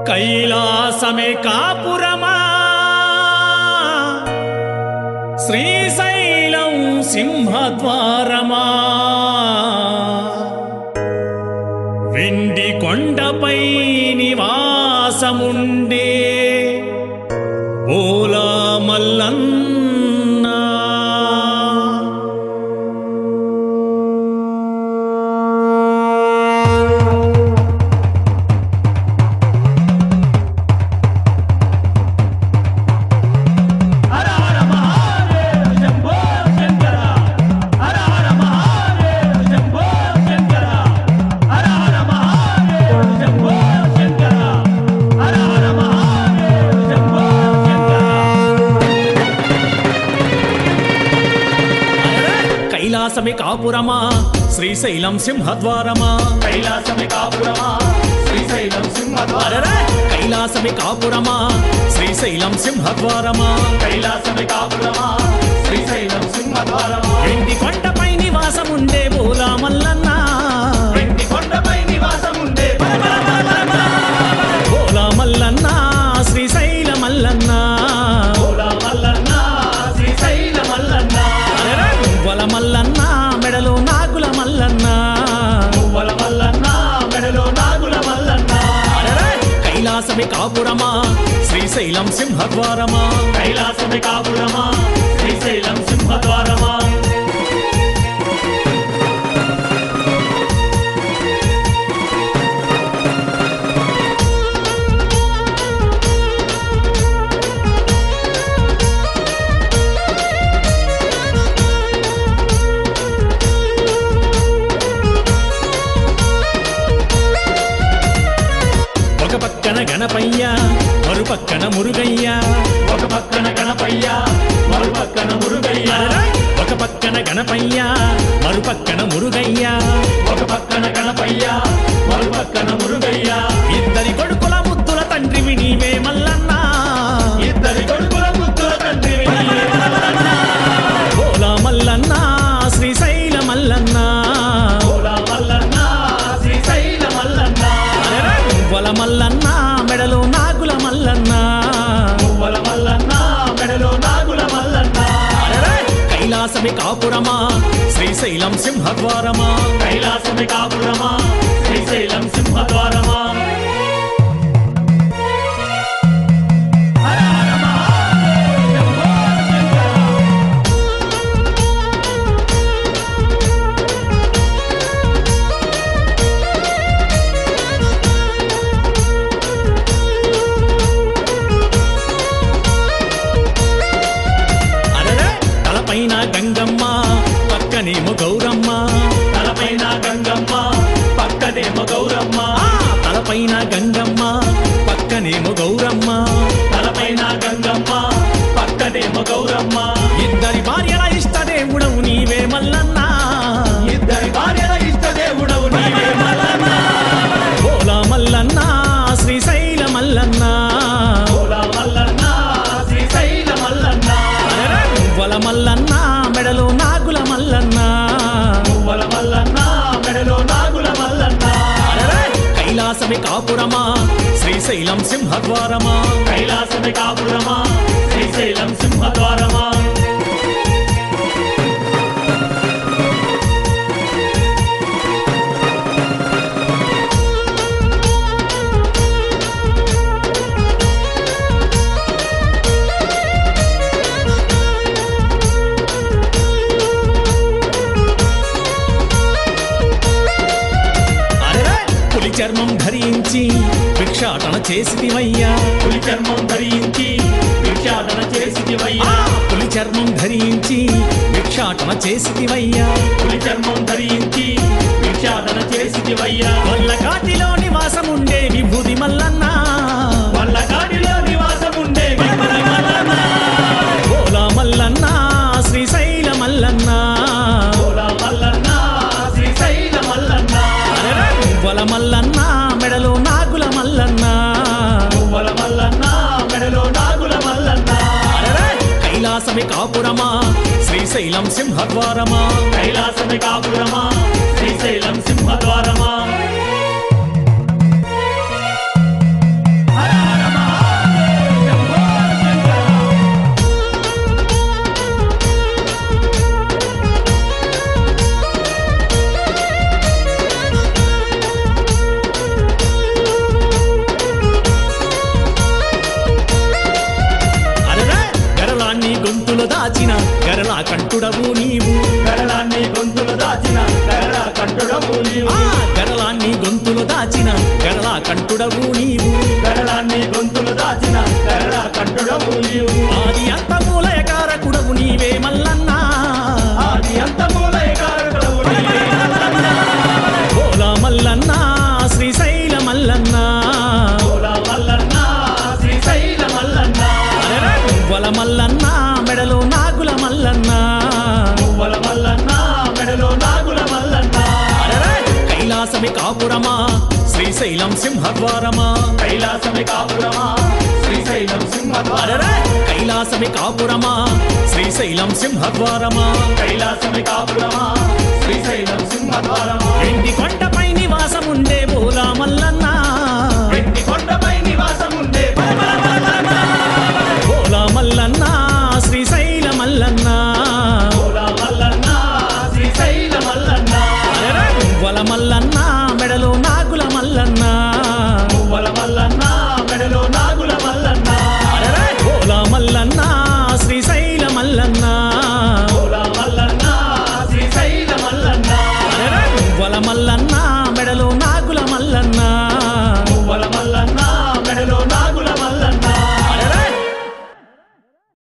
కైలాసమే కాపురమా శ్రీశైలం సింహద్వారమా వెండి కొండపై నివాసముండే బోలా మల్లన్న కైలాసమే కాపురమా శ్రీశైలం సింహద్వారమా కైలాసమే కాపురమా శ్రీశైలం సింహద్వారమా కైలాసమే కాపురమా శ్రీశైలం సింహద్వారమా కైలాసమే కాపురమా శ్రీశైలం సింహద్వారమా వెండి కొండపై నివాసముండే బోలా మల్లన్న వెండి కొండపై నివాసముండే బోలా మల్లన్న శ్రీశైల మల్లన్న బోలా మల్లన్న శ్రీశైల మల్లన్న మువ్వల మల్లన్న మెడలో నాగుల మల్లన్న మువ్వల మల్లన్న మెడలో నాగుల మల్లన్న కైలాసమే కాపురమా శ్రీశైలం సింహద్వారమా కైలాసమే కాపురమా శ్రీశైలం సింహద్వారమా ఒక పక్కన గణపయ్య మరుపక్కన మురుగయ్య ఒక పక్కన గణపయ్య మరుపక్కన మురుగయ్య ఒక పక్కన గణపయ్య మరుపక్కన మురుగయ్య ఒక పక్కన గణపయ్య మరుపక్కన మురుగయ్య ఇద్దరి కొడుకుల ముద్దుల తండ్రివి నీవే మల్లన్న ఇద్దరి కొడుకుల ముద్దుల తండ్రివి నీవే మల్లన్న బోలా మల్లన్న శ్రీశైల మల్లన్న బోలా మల్లన్న శ్రీశైల మల్లన్న మువ్వల మల్లన్న మెడలో నాగుల మల్లన్న మువ్వల మల్లన్న మెడలో నాగుల మల్లన్న కైలాసమే కాపురమా శ్రీశైలం సింహద్వారమా కైలాసమే కాపురమా శ్రీశైలం సింహద్వారమా హర హర మహాదేవ శంభో శంకర అరెరే తలపైన గంగమ్మ పక్కనేమో గౌరమ్మ తలపైన గంగమ్మ పక్కనేమో గౌరమ్మ తలపైన గంగమ్మ పక్కనేమో గౌరమ్మ తలపైన గంగమ్మ పక్కనేమో గౌరమ్మ ఇద్దరి భార్యల ఇష్టదేవుడవు నీవే మల్లన్న ఇద్దరి భార్యల ఇష్టదేవుడవు నీవే మల్లన్న బోలా మల్లన్న శ్రీశైల మల్లన్న బోలా మల్లన్న శ్రీశైల మల్లన్న మువ్వల మల్లన్న మెడలో నాగుల మల్లన్న మువ్వల మల్లన్న మెడలో నాగుల మల్లన్న కైలాసమే కాపురమా శ్రీశైలం సింహద్వారమా కైలాసమే కాపురమా శ్రీశైలం సింహద్వారమా అరెరే పులి చర్మం ధరించి భిక్షాటన చేసితివయ్యా పులి చర్మం ధరించి భిక్షాటన చేసితివయ్యా పులి చర్మం ధరించి భిక్షాటన చేసితివయ్యా పులి చర్మం ధరించి భిక్షాటన చేసితివయ్యా వల్లకాటిలో నివాసముండే విభూది మల్లన్న వల్లకాడిలో నివాసముండే విభూది మల్లన్న బోలా మల్లన్న శ్రీశైల మల్లన్న బోలా మల్లన్న శ్రీశైల మల్లన్న మువ్వల మల్లన్న మెడలో నాగుల మల్లన్న మువ్వల మల్లన్న మెడలో నాగుల మల్లన్న కైలాసమే కాపురమా శ్రీశైలం సింహద్వారమా కైలాసమే కాపురమా శ్రీశైలం సింహద్వారమా కంటుడవు నీవు గరళాన్ని గొంతులు దాచిన గరళ కంటుడవు నీవు గరళాన్ని గొంతులు దాచిన గరళ కంటుడవు నీవు గరళాన్ని గొంతులు దాచిన గరళ కంటుడవు నీవు ఆది అంతమూలయ కారకుడవు నీవే మల్లన్న ఆది అంతమూలయ కారకుడవు నీవే మల్లన్న భోలా మల్లన్న శ్రీశైల మల్లన్న భోలా మల్లన్న శ్రీశైల మల్లన్న మువ్వల మల్లన్న మెడలో నాగుల మల్లన్న మువ్వల మల్లన్న మెడలో నాగుల మల్లన్న కైలాసమి కాపురమా శ్రీశైలం సింహద్వారమా కైలాసమి కాపురమా శ్రీశైలం సింహద్వారమా కైలాసమి కాపురమా శ్రీశైలం సింహద్వారమా కైలాసమి కాపురమా శ్రీశైలం సింహద్వారమా